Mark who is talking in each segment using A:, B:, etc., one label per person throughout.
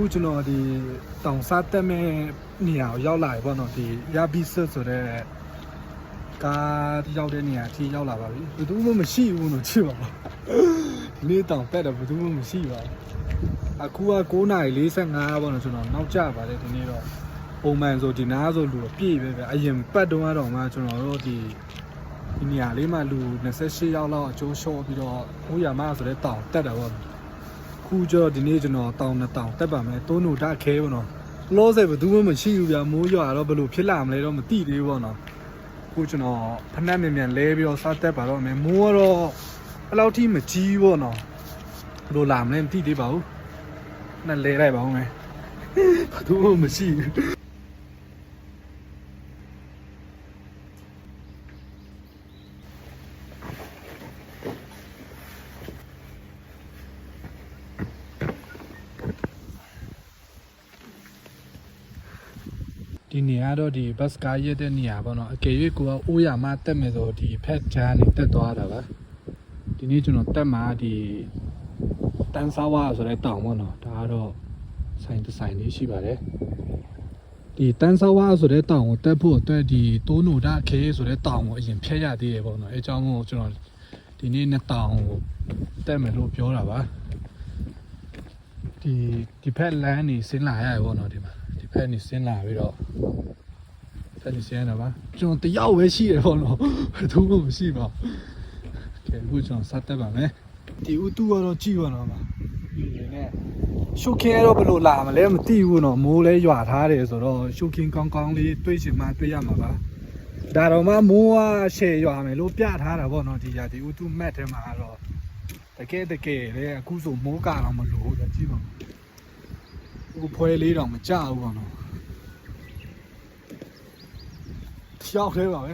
A: အခုကျွန်တော်ဒီတောင်စားတက်မဲ့နေရာကိုရောက်လာပြီပေါ့နော်ဒီရဘီဆွတ်ဆိုတဲ့ကားရောက်တဲ့နေရာအထိရောက်လာပါပြီဘယ်သူမှမရှိဘူးလို့ကြည့်ပါဦးဒီနေ့တောင်တက်တယ်ဘယ်သူမှမရှိပါဘူးအခုက9:45ပေါ့နော်ကျွန်တော်နောက်ကျပါတယ်ဒီနေ့တော့ပုံမှန်ဆိုဒီနားဆိုလူပြည့်ပဲဗျအရင်ပတ်တုန်းကတော့မှကျွန်တော်တို့ဒီနေရာလေးမှာလူ28ယောက်လောက်အကျိုးလျှော့ပြီးတော့ဟိုရမဆိုတဲ့တောင်တက်တယ်ပေါ့ခုကျတော့ဒီနေ့ကျွန်တော်တောင်နဲ့တောင်တက်ပါမယ်တိုးနိုဓာခဲပေါ့နော်လောဆယ်ဘယ်သူမှမရှိဘူးဗျမိုးရွာတော့ဘယ်လိုဖြစ်လာမလဲတော့မသိသေးဘူးပေါ့နော်ခုကျွန်တော်ဖက်နှက်မြန်မြန်လဲပြီးတော့စားတက်ပါတော့မယ်မိုးကတော့အဲ့လောက်ထိမကြီးပေါ့နော်ဘယ်လိုလာမလဲမသိသေးပါဘူးနဲ့လဲလိုက်ပါဦးမယ်ဘယ်သူမှမရှိဘူးဒီနေရာတော့ဒီဘတ်ကားရက်တဲ့နေရာပေါ့နော်အကယ်၍ကိုကအိုးရမတက်မယ်ဆိုဒီဖက်ဂျာနေတက်သွားတာပါဒီနေ့ကျွန်တော်တက်မှာဒီတန်ဆာဝါဆိုတဲ့တောင်ပေါ့နော်ဒါကတော့ဆိုင်တစ်ဆိုင်လေးရှိပါတယ်ဒီတန်ဆာဝါဆိုတဲ့တောင်ကိုတက်ဖို့အတွက်ဒီတိုးနိုဓာခဲဆိုတဲ့တောင်ကိုအရင်ဖျက်ရသေးတယ်ပေါ့နော်အဲအကြောင်းမို့ကျွန်တော်ဒီနေ့နဲ့တောင်ကိုတက်မယ်လို့ပြောတာပါဒီဖက်လမ်းနေဆင်းလာရတယ်ပေါ့နော်ဒီမှာဒီဖက်နေဆင်းလာပြီးတော့ဖက်နေဆင်းရတာပါကျွန်တော်တယောက်ပဲရှိရပေါ့နော်ဘယ်သူမှမရှိပါဘူးကဲအခုကျွန်တော်စတက်ပါမယ်ဒီဥတူကတော့ကြည့်ပါတော့မှာဒီနဲ့ရှုခင်းတော့ဘယ်လိုလာမလဲမသိဘူးနော်မိုးလဲရွာထားတယ်ဆိုတော့ရှုခင်းကောင်းကောင်းလေးတွေးချင်မှတွေးရမှာပါဒါတော့မှမိုးကရှယ်ရွာမယ်လို့ပြထားတာပေါ့နော်ဒီရာဒီဥတူမက်ထဲမှာတော့တကယ်လေအခုဆိုမိုးကတော့မလို့ကြည့်ပါဟိုဖွဲလေးတော့မကြဘူးပေါ့နော်ကြောက်သေးပါပဲ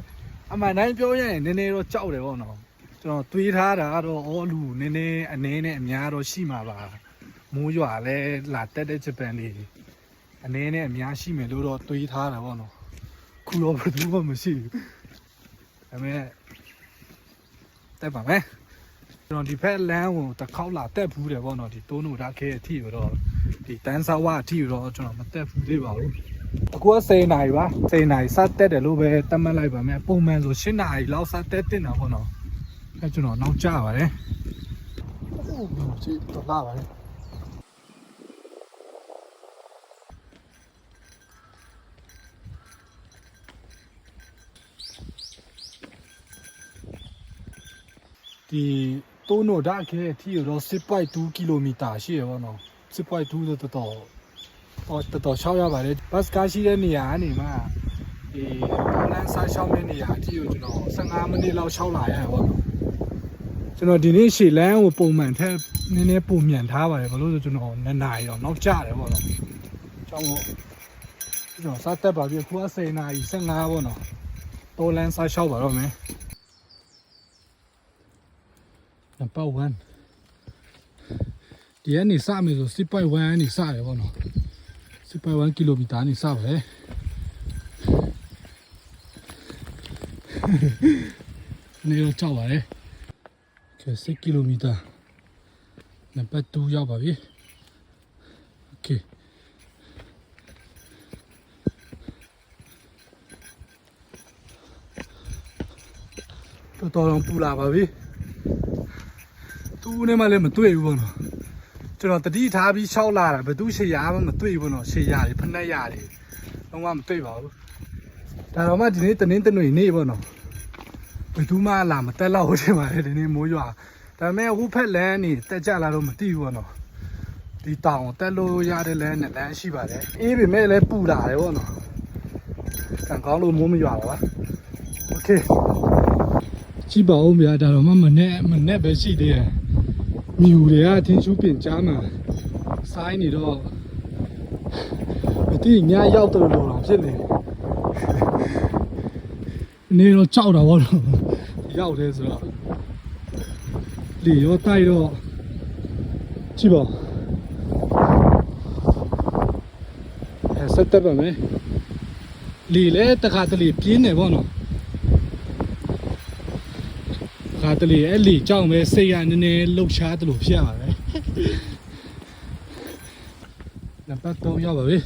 A: အမှန်တိုင်းပြောရရင်နည်းနည်းတော့ကြောက်တယ်ပေါ့နော်ကျွန်တော်တွေးထားတာကတော့အော်လူနည်းနည်းအနည်းနဲ့အများတော့ရှိမှာပါမိုးရွာလဲလာတက်တဲ့ဂျပန်လေးအနည်းနဲ့အများရှိမယ်လို့တော့တွေးထားတာပေါ့နော်ခုတော့ဘယ်သူမှမရှိဘူးဒါပေမဲ့တက်ပါမယ်ကျွန်တော်ဒီဖက်လမ်းကိုတစ်ခေါက်လာတက်ဘူးတယ်ပေါ့နော်ဒီတိုးနိုဓာခဲအထိတော့ဒီတန်းဆာဝါအထိတော့ကျွန်တော်မတက်ဘူးသေးပါဘူးအခုက10 နာရီပါ10 နာရီစတက်တယ်လို့ပဲတတ်မှတ်လိုက်ပါမယ်ပုံမှန်ဆို10 နာရီလောက်စတက်တင်တာပေါ့နော်အဲကျွန်တော်နောက်ကျပါတယ်ဟုတ်ကြည့်တော့လာပါတယ်ဒီတိုးနိုဓာခဲအထိတော့ 10.2 ကီလိုမီတာရှိရပေါ့နော်10.2 ဆိုတော့တော်ရှောက်ရပါတယ်ဘတ်ကားရှိတဲ့နေရာကနေမှဒီလမ်းစားရှောက်တဲ့နေရာအထိကိုကျွန်တော်15မိနစ်လောက်ရှောက်လာရတယ်ပေါ့နော်ကျွန်တော်ဒီနေ့ရှေ့လမ်းကိုပုံမှန်ထက်နည်းနည်းပုံမြန်ထားပါတယ်ဘာလို့လဲဆိုကျွန်တော်2 နာရီတော့နောက်ကျတယ်ပေါ့နော်ကျောင်းကိုကျွန်တော်စားတက်ပါပြီအခုက10 နာရီ15ပေါ့နော်တိုးလမ်းစားရှောက်ပါတော့မယ်Number 1ဒီကနေစမယ်ဆို 10.1 နေစတယ်ပေါ့နော်10.1 ကီလိုမီတာနေစပါလေနေတော့ကြောက်ပါလေကဲ10 ကီလိုမီတာ Number 2ရောက်ပါပြီ Okayတော်ပူလာပါပြီသူနဲ့မှလည်းမတွေ့ဘူးပေါ့နော်ကျွန်တော်တတိထားပြီးရှောက်လာတာဘယ်သူရှေ့ရမှမတွေ့ဘူးနော်ရှေ့ရတယ်ဖက်နှက်ရတယ်တော့မှမတွေ့ပါဘူးဒါတော့မှဒီနေ့တနင်္ဂနွေနေ့ပေါ့နော်ဘယ်သူမှလာမတက်တော့ဘူးထင်ပါတယ်ဒီနေ့မိုးရွာဒါပေမဲ့ဟိုဖက်လမ်းနေတက်ကြလာတော့မသိဘူးပေါ့နော်ဒီတောင်တက်လို့ရတဲ့လမ်းနဲ့လမ်းရှိပါတယ်အေးပေမဲ့လည်းပူလာတယ်ပေါ့နော်ကံကောင်းလို့မိုးမရွာပါโอเคကြည့်ပါဦးဗျာဒါတော့မှမနဲ့ပဲရှိသေးတယ်မြူတွေကထင်းရှူးပင်ကြားမှာစိုင်းနေတော့မသိညရောက်တော့လို့တော့ဖြစ်နေတော့ကြောက်တာပေါ့နော်ရောက်တယ်ဆိုတော့လေရောတိုက်တော့ကြည့်ပါဆက်တက်ပါမယ်လေလဲတခါတလေပြင်းနေပေါ့နော်ခါတလေအဲ့လေကြောက်ပဲစိတ်ရနည်းနည်းလှုပ်ရှားတယ်လို့ဖြစ်ရပါတယ် ပတ်3ရောက်ပါပြီ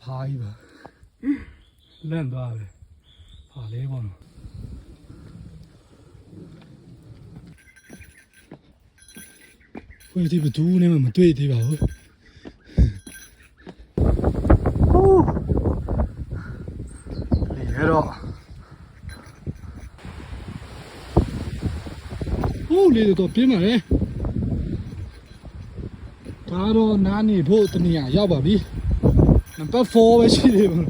A: ဖားကြီးပါလန့်သွားပဲဖားလေးပေါ့နော်ဒီဘသူနဲ့မတွေ့သေးပါဘူးဒီတော့လေတော့ပြင်းပါလေဒါတော့နားနေဖို့တနေရာရောက်ပါပြီနံပါတ်4ပဲရှိသေးတယ်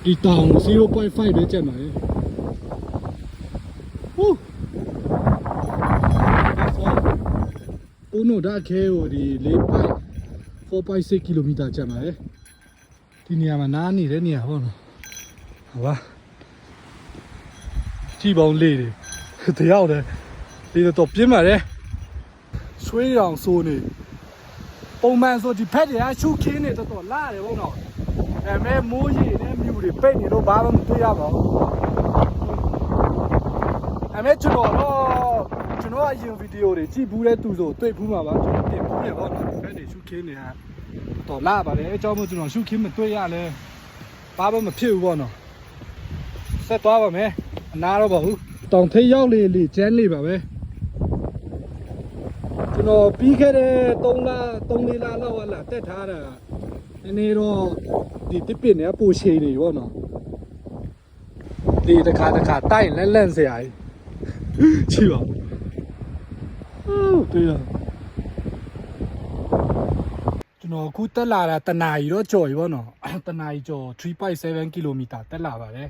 A: ဒီတောင် 0.5 ပဲကျက်ပါလေဦးနိုဒါခဲကိုဒီ4.6 ကီလိုမီတာကျက်ပါလေဒီနေရာမှာနားနေတဲ့နေရာဟုတ်နော်ဟုတ်ပါကြည့်ပေါင်းလေးတွေတယောက်တည်းဒီတော့ပြင်းပါလေဆွေးရောင်စိုးနေပုံမှန်ဆိုဒီဖက်တွေကရှုခင်းနေတော့လာတယ်ဟုတ်တော့အဲမဲမိုးရီနဲ့မြူတွေပိတ်နေတော့ဘာမှမတွေ့ရပါဘူးအဲမဲကျွန်တော်အရင်ဗီဒီယိုတွေကြည့်ဘူးတဲ့သူဆိုတွေ့ဘူးမှာပါကျွန်တော်တင်ဘူးရပေါ့နော်ဖက်တွေရှုခင်းနေတာတော့လာပါတယ်အကြောင်းမို့ကျွန်တော်ရှုခင်းမတွေ့ရလဲဘာမှမဖြစ်ဘူးပေါ့နော်ဆက်သွားပါမယ်အနာတော့ပါဘူးတောင်ထိပ်ရောက်လေကျန်းလေပါပဲကျွန်တော်ပြီးခဲ့တဲ့3 လလောက်လာတက်ထားတာနည်းနည်းတော့ဒီတစ်ပင်เนี่ยပိုရှိနေပေါ့နော်ဒီတခါတိုက်လန့်စရာကြီးကြည့်ပါဟုတ်တယ်ကျွန်တော်ခုတက်လာတာတနာရီတော့ကြော်ပြီပေါ့နော်တနာရီကျော် 3.7 ကီလိုမီတာတက်လာပါတယ်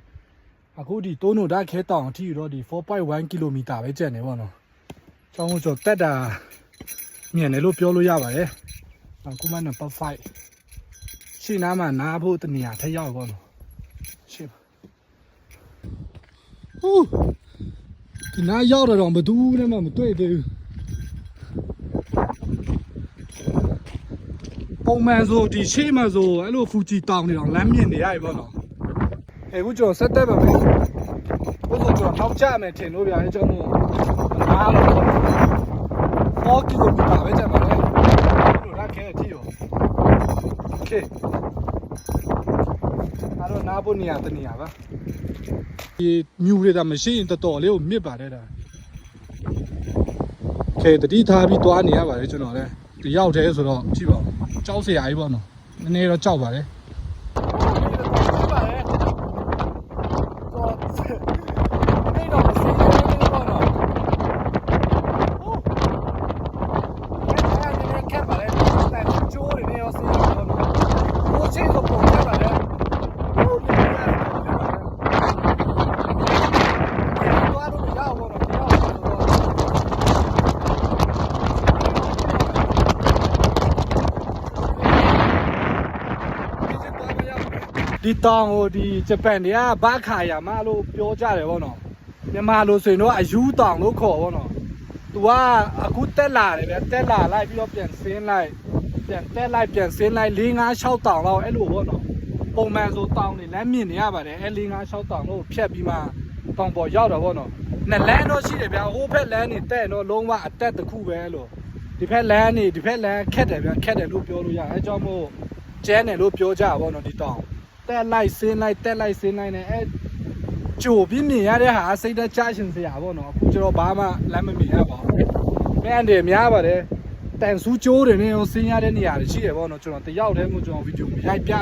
A: အခုဒီတိုးနိုဒါခဲတောင်အထိတော့ဒီ 4.1 ကီလိုမီတာပဲကျန်နေပေါ့နော်ကျောင်းကျော်တက်တာမြန်တယ်လို့ပြောလို့ရပါတယ်အခုမှနံပါတ်5ရှင်းနားမှာနားဖို့တနေရာထက်ရောက်ပေါ့နော်ရှင်းဒီနားရောက်တော့ဘယ်သူမှမတွေ့သေးဘူးပုံမှန်ဆိုဒီရှေ့မှာဆိုအဲ့လိုဖူဂျီတောင်နေတော့လမ်းမြင်နေရပြီပေါ့နော်အခုကျွန်တော်ဆက်တက်ပါမယ်ဘုဆိုကျွန်တော်နောက်ကျမယ်ထင်လို့ဗျာအဲကြောင့်မို့နားလို့4 ကီလိုမီတာပဲကျန်ပါလေလို့ရခဲ့တယ်ရောโอเคအဲ့တော့နားဖို့နေရာတနေရာပါဒီမြူရတာမရှိရင်တော်တော်လေးကိုမြစ်ပါတယ်ဒါโอเคတတိထားပြီးတွားနေရပါတယ်ကျွန်တော်လည်းဒီရောက်တယ်ဆိုတော့ကြည့်ပါဦးကြောက်စရာကြီးပေါ့နော်နည်းနည်းတော့ကြောက်ပါတယ်ဒီတောင်ဟိုဒီဂျပန်တွေကဘာခါယာမလို့ပြောကြတယ်ဗောနော်မြန်မာလိုဆိုရင်တော့အယူတောင်လို့ခေါ်ဗောနော်သူကအခုတက်လာတယ်ဗျတက်လာလိုက်ပြီးတော့ပြန်ဆင်းလိုက်ပြန်တက်လိုက်ပြန်ဆင်းလိုက်4 5 6တောင်လောက်အဲ့လိုဗောနော်ပုံမှန်ဆိုတောင်တွေလမ်းမြင်နေရပါတယ်အဲ့4 5 6တောင်လို့ဖြတ်ပြီးမှတောင်ပေါ်ရောက်တာဗောနော်နှစ်လမ်းတော့ရှိတယ်ဗျဟိုဘက်လမ်းနေတက်တော့လုံးဝအတက်တစ်ခုပဲလို့ဒီဘက်လမ်းခက်တယ်ဗျခက်တယ်လို့ပြောလို့ရအဲကြောင့်မို့ကျန်းတယ်လို့ပြောကြဗောနော်ဒီတောင်တက်လိုက်ဆင်းလိုက်နဲ့အဲကြိုပြီးမြင်ရတဲ့ဟာစိတ်သက်ချရှင်စရာပေါ့နော်အခုကျွန်တော်ဘာမှလမ်းမမြင်ရပါဘူး။အဲ့အန်တယ်များပါတယ်တန်ဆူးကျိုးတွေနဲ့ဆင်းရတဲ့နေရာတွေရှိတယ်ပေါ့နော်ကျွန်တော်တယောက်တည်းမှကျွန်တော်ဗီဒီယိုမရိုက်ပြ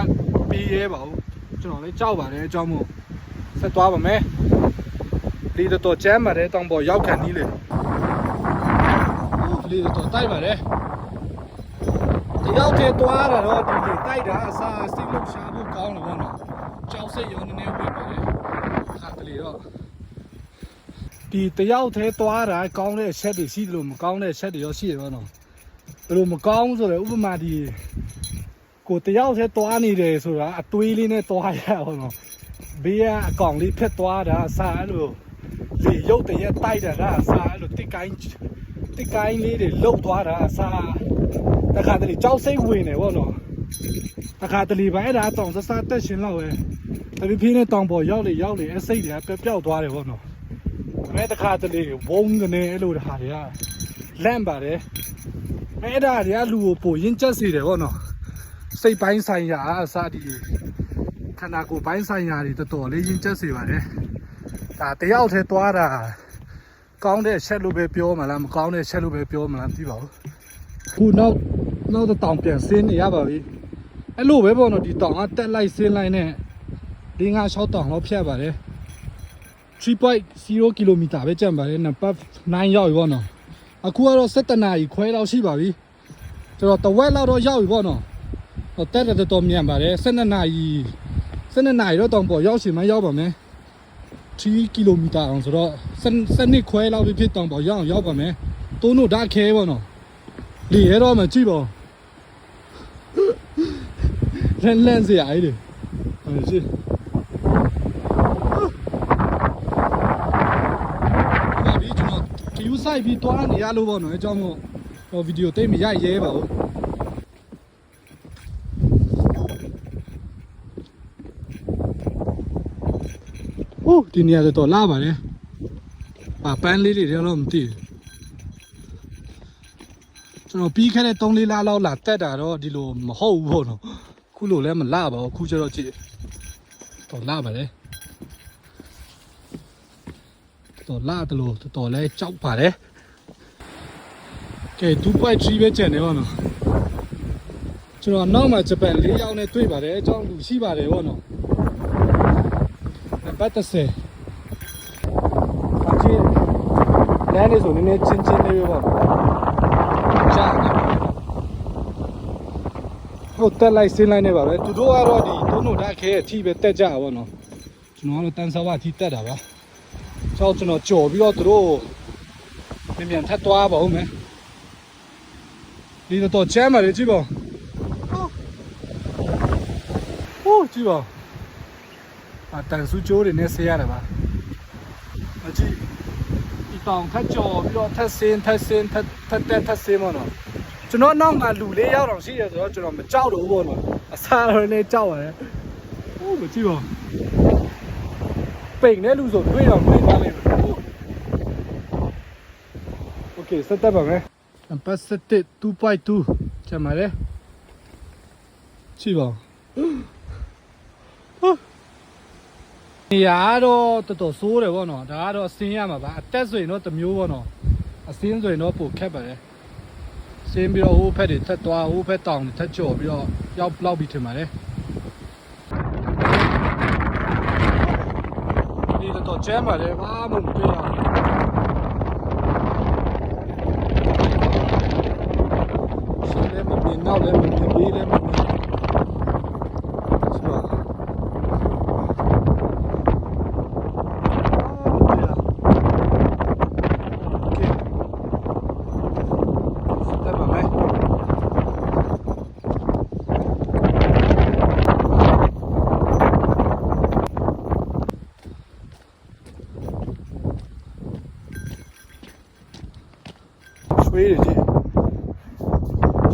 A: ပေးရဲပါဘူးကျွန်တော်လည်းကြောက်ပါတယ်အကြောင်းမို့ဆက်သွားပါမယ်။ဒီတော့ကျမ်းပါတယ်တောင်ပေါ်ရောက်ခံနီးလေ။ဒီတော့တိုက်ပါတယ်။ဒီတော့ထဲသွားတာတော့ဒီတိုက်တာအစားစိတ်လုံးရှားဖို့ကောင်းတယ်ပေါ့နော်ကြောက်စိတ်ရောနည်းနည်းဝင်ပါတယ်ခါတလေတော့ဒီတယောက်သေးသွားတာကောင်းတဲ့ချက်တွေရှိတယ်လို့မကောင်းတဲ့ချက်တွေရောရှိတယ်ပေါ့နော်ဘယ်လိုမကောင်းဆိုတော့ဥပမာဒီကိုတယောက်သေးသွားနေတယ်ဆိုတာအတွေးလေးနဲ့သွားရအောင်နော်ဘေးကအကောင်လေးဖက်သွားတာအစားအဲ့လိုလေရုပ်တရက်တိုက်တာကအစားအဲ့လိုတစ်ကိုင်းလေးတွေလှုပ်သွားတာအစားတခါတလေကြောက်စိတ်ဝင်နေပေါ့နော်တခါတလေပဲအဲ့ဒါတောင်စစတက်ရှင်လောက်ပဲ တပီးဖေးနဲ့တောင်ပေါ်ရောက်လေအစိတ်တွေကပျောက်သွားတယ်ပေါ့နော်မဲတခါတလေဝုန်းကနေအဲ့လိုဟာတွေကလန့်ပါတယ်မဲဒါတွေကလူကိုပိုရင်းချက်စေတယ်ပေါ့နော်စိတ်ပိုင်းဆိုင်ရာအစဒီခန္ဓာကိုယ်ပိုင်းဆိုင်ရာတွေတော်တော်လေးရင်းချက်စေပါတယ်ဒါတယောက်တည်းသွားတာကောင်းတဲ့ချက်လို့ပဲပြောမှလားမကောင်းတဲ့ချက်လို့ပဲပြောမှလားမသိပါဘူးခုနောက်တောင်ပြန်ဆင်းနေရပါပြီအဲ့လိုပဲပေါ့နော်ဒီတောင်ကတက်လိုက်ဆင်းလိုက်နဲ့5-6တောင်လောက်ဖြတ်ပါတယ်3.0 ကီလိုမီတာပဲကျန်ပါတယ်နံပါတ်9ရောက်ပြီပေါ့နော်အခုကတော့7နာရီခွဲလောက်ရှိပါပြီကျွန်တော်တဝက်လောက်တော့ရောက်ပြီပေါ့နော်တက်တယ်တော်မြန်ပါတယ်12နာရီတော့တောင်ပေါ်ရောက်ရှင်မှရောက်ပါမယ်3 ကီလိုမီတာအောင်ဆိုတော့7ခွဲလောက်ဖြစ်တောင်ပေါ်ရောက်ပါမယ်တိုးနို့ဓာတ်ခဲပေါ့နော်လေရတော့မှကြည့်ပါလန့်စရာအဲ့ဒီဟုတ်ရှိယူဆိုင်ပြီးတွားနေရလို့ပေါ့နော်အကြောင်းမို့ဗီဒီယိုတိတ်မရိုက်ရဲပါဘူးဟုတ်ဒီနေရာတော့လာပါလေပန်းလေးတွေတော့မသိဘူးကျွန်တော်ပြီးခဲ့တဲ့3-4လလောက်လာတက်တာတော့ဒီလိုမဟုတ်ဘူးပေါ့နော်ခုလိုလည်းမလာပါဘူးခုကျတော့ကြည့်တော့လာပါလေတော်လာတယ်လို့တော်လဲကြောက်ပါတယ်ကဲ2.3ပဲကျန်နေပါတော့ကျွန်တော်နောက်မှာဂျပန်4ယောက်နဲ့တွေ့ပါတယ်အကြောင်းလူရှိပါတယ်ပေါ့နော်ပတ်သက်စေအကြည့်လမ်းလေးဆိုနည်းနည်းချင်းလေးပဲပေါ့ကြာဟုတ်တက်လိုက်ဆင်းလိုက်နေပါပဲသူတို့ကတော့ဒီတုံးတို့ဓာတ်ခဲအထိပဲတက်ကြပါပေါ့နော်ကျွန်တော်ကတော့တန်းစားဝအထိတက်တာပါကျွန်တော်ကြော်ပြီးတော့သူတို့မြန်ထပ်သွားပါဦးမယ်ဒီတော့ချမ်းပါလေကြည့်ပါဟုတ်ကြည့်ပါတန်ဆူကျိုးတွေနဲ့ဆေးရတယ်ပါအကြည့်ဒီတောင်ထပ်ကြော်ပြီးတော့ထပ်ဆင်းမနော်ကျွန်တော်နောက်မှာလူ4ယောက်တောင်ရှိရဆိုတော့ကျွန်တော်မကြောက်တော့ဘူးပေါ့နော်အစားတော်နဲ့ကြောက်ရတယ်ဟုတ်မကြည့်ပါပိန်တဲ့လူဆိုတွေ့တော့တွေ့သွားလိမ့်မယ်โอเคစတက်ပါမယ်နံပါတ်7 2.2ကျန်ပါလေကြည့်ပါနေရာတော့တော်တော်ဆိုးတယ်ပေါ့နော်ဒါကတော့အစင်းရမှာပါအတက်ဆိုရင်တော့တစ်မျိုးပေါ့နော်အစင်းဆိုရင်တော့ပိုခက်ပါတယ်ဆင်းပြီးတော့ဟိုဖက်တွေထက်သွားဟိုဖက်တောင်တွေထက်ကျော်ပြီးတော့ရောက်လောက်ပြီးထင်ပါတယ်ဒီတော့ကျမ်းပါတယ်ဘာမှမတွေ့ရဘူးရှင်းလည်းမမြင်နောက်လည်းမမြင်ဘေးလည်းမမြင်ဆိုတော့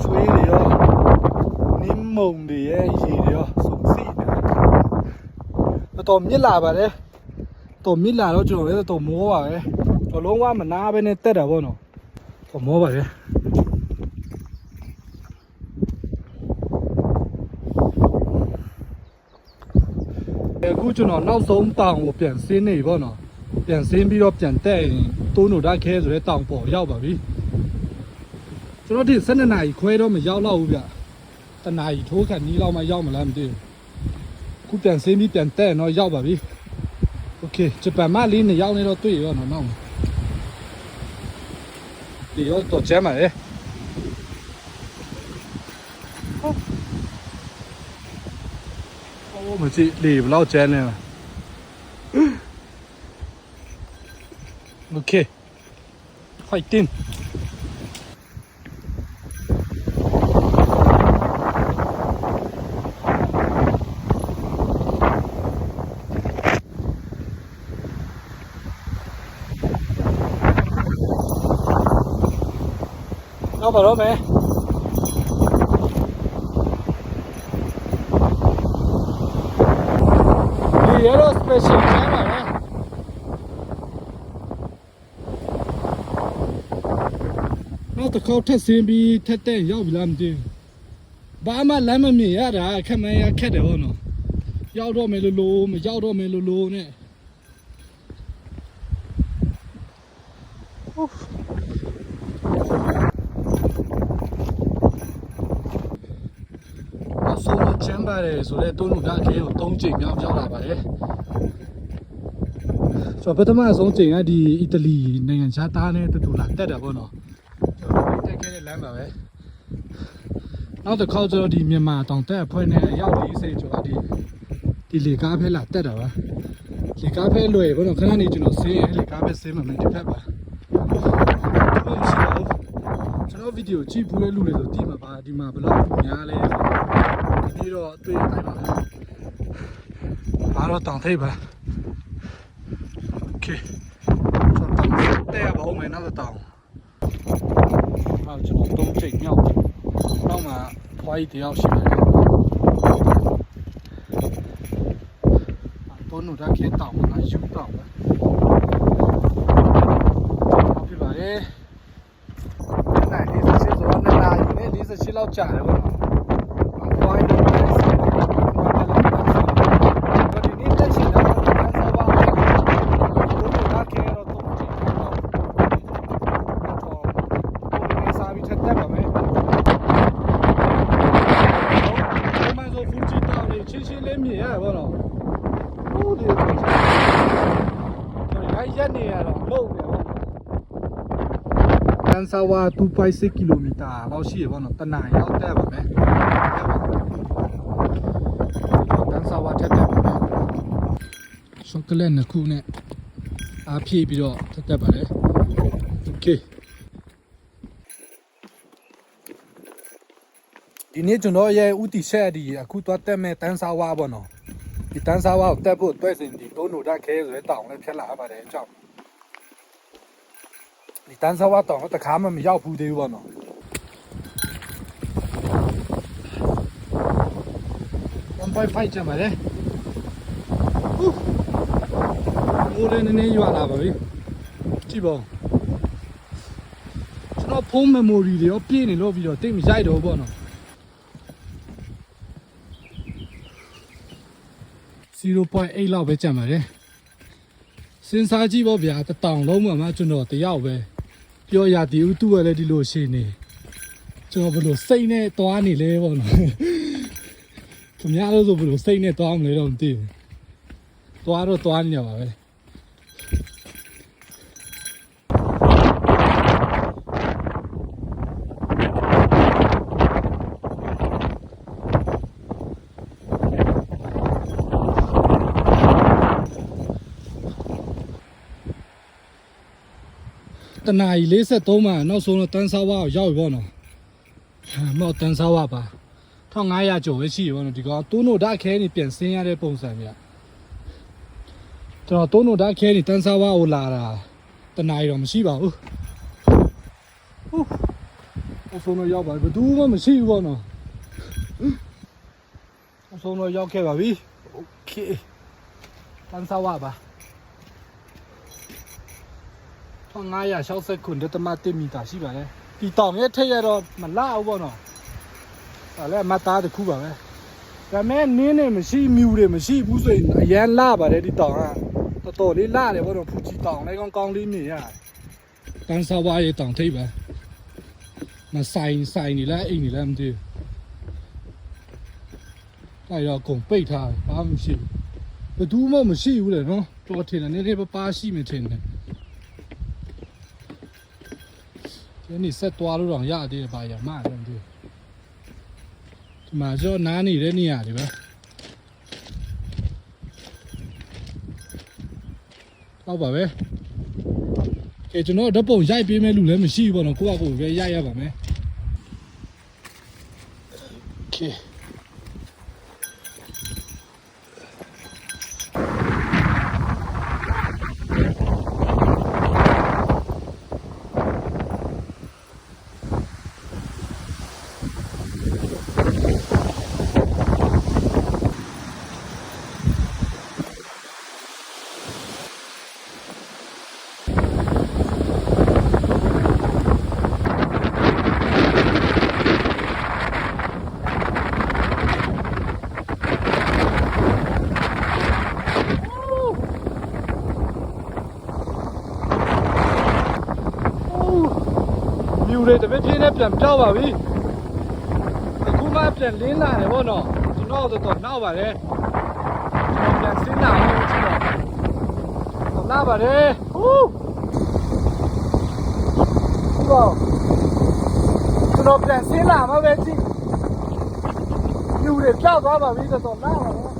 A: ဆွေးတွေရောနင်းမုံတွေရဲ့ရေတွေရောစုံစီနေတော့မြစ်လာပါတယ်တော့မြစ်လာတော့ကျွန်တော်လည်းတော့မောပါပဲတော့လုံးဝမနာပဲနဲ့တက်တာပေါ့နော်တော့မောပါတယ်အခုကျွန်တော်နောက်ဆုံးတောင်ကိုပြန်ဆင်းနေပေါ့နော်ပြန်ဆင်းပြီးတော့ပြန်တက်ရင်တိုးနိုဓာတ်ခဲဆိုတဲ့တောင်ပေါ်ရောက်ပါပြီကျွန်တော်ဒီ12နာရီခွဲတော့မရောက်တော့ဘူးဗျတနာရီထိုးခန့်နီးလောက်မှရောက်မလားမသိဘူးခုပြန်ဆင်းပြီးပြန်တက်တော့ရောက်ပါပြီโอเคဂျပန်မလေးနဲ့ရောက်နေတော့တွေ့ရောနော်နောက်ဒီရောတော့ကျမ်းပါလေမကြည့်လေဘလောက်ကျန်းနေလဲโอเค fighting เอาไปรถไหม的小钱吧嘞。那这靠太身边太淡，要不然的。爸妈来么米呀的，看门呀开的我呢，要到没路路，没要到没路路呢。我收了钱吧嘞，说的都弄点开有东京要不要来吧嘞？说不他妈从这样的意大利那个家打呢，都都难得的不呢？再开的来吧喂。နောက်တစ်ခေါက်ကျတော့ဒီမြန်မာတောင်တက်အဖွဲ့နဲ့ရောက်40ကျော်ဒီလေကားဖဲလာတက်တာပါလေကားဖဲလွယ်ဘောတော့ခဏနေကျွန်တော်ဆင်းရင်လေကားဖဲဆင်းမှမယ်ဒီဖက်ပါဟုတ်ရှိပါဘူးကျွန်တော်ဗီဒီယိုကြည့်ဘူးလဲလူတွေဆိုတိမှာပါဒီမှာဘယ်လောက်များလဲဒီတော့တွေ့ရတိုင်းပါအားတော့တောင်ထိပ်ပါโอเคကျွန်တော်တက်ရပါဦးမယ်နောက်တော့ကျွန်တော်တုံးချိန်မြောက်နောက်မှဖွားကြီးတယောက်ရှိပါတယ်ဘုန်းတို့ဒါခဲတောင်းမှာယူတောင်းပဲပြပါတယ်နိုင်40ဆိုတော့2နာရီနဲ့48လောက်ကြာတယ်ပေါ့နော်ဖွားကြီးတော့ဆက်တယ်ဘာဒီနေ့တက်ချင်တာတော့ဆက်ပါဘုန်းတို့ဒါခဲတော့တုံးချိန်မြောက်တော့ဘုန်းတို့စားပြီးထက်တက်ပါမယ်ချင်းလေးမြင်ရပါတော့ဟုတ်တယ်ရိုက်ရက်နေရတော့လုံးတယ်ပေါ့တန်ဆာဝါ2.6 ကီလိုမီတာလောက်ရှိရပေါ့နော်တနင်္လာရောက်တက်ပါမယ်တန်ဆာဝါထက်တက်ပါမယ်ช็อกโกแลตနှစ်ခုနဲ့အားဖြည့်ပြီးတော့ထက်တက်ပါတယ်โอเคဒီနေ့ကျွန်တော်ရဲ့ဥတီဆက်ဒီအခုသွားတက်မဲ့တန်းစားဝါပေါ့နော်ဒီတန်းစားဝါကိုတက်ဖို့တွဲစင်ဒီတိုးနိုတက်ခဲဆိုတဲ့တောင်လေးဖြတ်လာပါတယ်အကြောင်းဒီတန်းစားဝါတောင်တော့တခါမှမရောက်ဘူးသေးဘူးပေါ့နော်1.5ကျမှာလေမိုးလည်းနည်းနည်းရွာလာပါပြီကြည့်ပါကျွန်တော်ဖုန်း memory တွေရောပြည့်နေလို့ပြီးတော့တိတ်မရိုက်တော့ပေါ့နော်0.8 လောက်ပဲကျန်ပါတယ်စဉ်းစားကြည့်ပေါ့ဗျာတတောင်လုံးမှာကျွန်တော်တယောက်ပဲပြောရသည်ဥတုကလည်းဒီလိုရှိနေကျွန်တော်ဘယ်လိုစိတ်နဲ့သွားနေလဲပေါ့နော်ခင်ဗျားတို့ဆိုဘယ်လိုစိတ်နဲ့သွားမလဲတော့မသိဘူးသွားတော့သွားနေရပါပဲတနာရီ43မှာနောက်ဆုံးတော့တန်းစားဝါကိုရောက်ပြီပေါ့နော်မဟုတ်တန်းစားဝါပါ1500ကျော်ပဲရှိပြီပေါ့နော်ဒီကောင်တိုးနိုဒါခဲနေပြန်ဆင်းရတဲ့ပုံစံပြကျွန်တော်တိုးနိုဒါခဲနေတန်းစားဝါကိုလာတာတနာရီတော့မရှိပါဘူးအဆုံးတော့ရောက်ပါဘူးဘူးမှမရှိဘူးပေါ့နော်အဆုံးတော့ရောက်ခဲ့ပါပြီโอเคတန်းစားဝါပါ960 ခုတတမ1မီတာရှိပါတယ်ဒီတောင်ရဲ့ထက်ရတော့မလာဘူးပေါ့နော်ဒါလည်းမသားတစ်ခုပါပဲဒါမဲ့နင်းနေမရှိမြူတွေမရှိဘူးဆိုရင်အရန်လာပါတယ်ဒီတောင်ကတော်တော်လေးလာတယ်ပေါ့နော်ဖူချီတောင်လည်းကောင်းလေးမြင်ရတယ်တန်းစားဝါးရဲ့တောင်ထိပ်ပဲမဆိုင်နေလားအိမ်နေလားမသိဘူးအဲ့တော့ကုန်ပိတ်ထားဘာမှမရှိဘူးဘယ်သူမှမရှိဘူးလေနော်တော်ထင်တယ်နည်းနည်းပါရှိမှထင်တယ်ဒီနေ့ဆက်သွားလို့တော့ရသေးတယ်ပါရမှတယ်ဒီမှာကျော်နားနေတဲ့နေရာတွေပဲဟုတ်ပါပဲကဲကျွန်တော်ဓာတ်ပုံရိုက်ပေးမဲ့လူလည်းမရှိဘူးပေါ့နော်ကိုယ့်အကူပဲရိုက်ရပါမယ်โอเค ယူတွေတပည့်ပြင်းနဲ့ပြန်ပြောက်ပါပြီအခုမှပြန်လင်းလာတယ်ဗောနော်ကျွန်တော်တော့နောက်ပါတယ်ပြန်စင်းလာအောင်ကြည့်တော့လာပါတယ်ဟူးတော့ကျွန်တော်ပြန်စင်းလာမှာပဲကြည့်ယူတွေပြောက်သွားပါပြီတော့လာပါတော့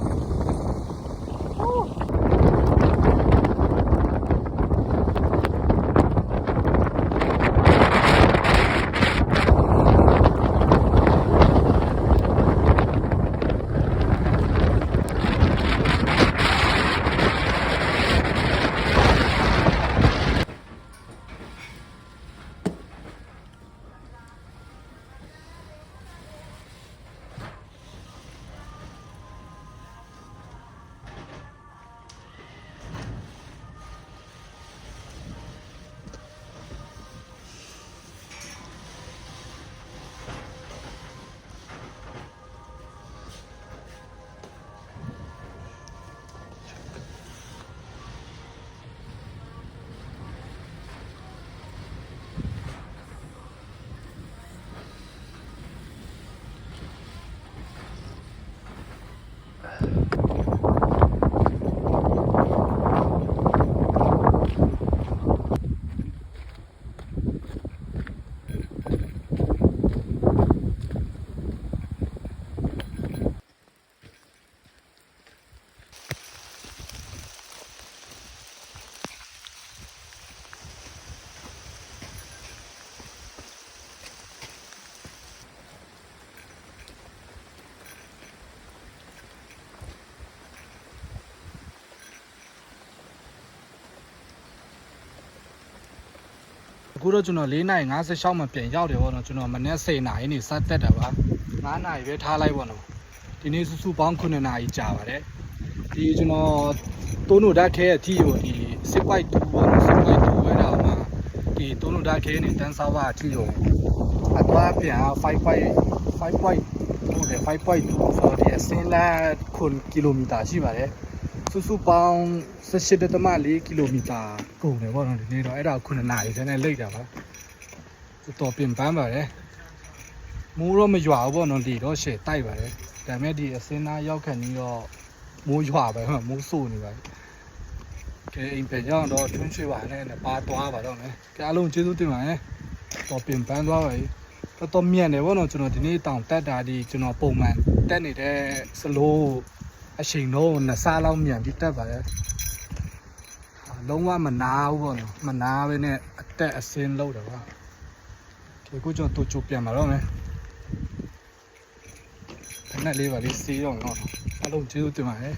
A: အခုတော့ကျွန်တော်4:56မှာပြန်ရောက်တယ်ဗောနော်ကျွန်တော်မနေ့10:00နာရီနေစတက်တာပါ9:00နာရီပဲထားလိုက်ဗောနော်ဒီနေ့စုစုပေါင်း9:00နာရီကြာပါတယ်ဒီကျွန်တော်တိုးနိုဓာတ်ခဲအထိကိုဒီ 6.2 ဗောနော် 6.2 ပဲတော့မှာဒီတိုးနိုဓာတ်ခဲနေတန်းစားပါအထိကိုအသွားပြန်5.2ဟုတ်တယ် 5.2 ဆိုဒီအစင်းလာ9 ကီလိုမီတာရှိပါတယ်စုစုပေါင်း18.4 ကီလိုမီတာကုန်တယ်ဗောနော်ဒီနေ့တော့အဲ့ဒါ9 နာရီတန်းနဲ့လိတ်တာပါတော်ပြင်ပန်းပါတယ်မိုးတော့မရွာဘူးဗောနော်ဒီတော့ရှယ်တိုက်ပါတယ်ဒါပေမဲ့ဒီအစင်းသားရောက်ခန့်ပြီးတော့မိုးရွာပဲမိုးဆိုးနေပါတယ်ကဲအိမ်ပြန်ရောက်တော့ထွန်းချွေပါနဲ့ပါသွားပါတော့မယ်ကဲအားလုံးကျေးဇူးတင်ပါတယ်တော်ပြင်ပန်းသွားပါပြီတော်မြန်တယ်ဗောနော်ကျွန်တော်ဒီနေ့တောင်တက်တာဒီကျွန်တော်ပုံမှန်တက်နေတဲ့စလိုးအချိန်တော့2ဆလောက်မြန်ပြီးတက်ပါတယ်လုံးဝမနာဘူးပေါ့နော်မနာပဲနဲ့အတက်အစင်းလောက်တယ်ပါဒီကိုကျွန်တော်တူပြန်มาတော့မယ်ခဏလေးပါလေးစီးတော့နော်အားလုံးကျေးဇူးတင်ပါတယ်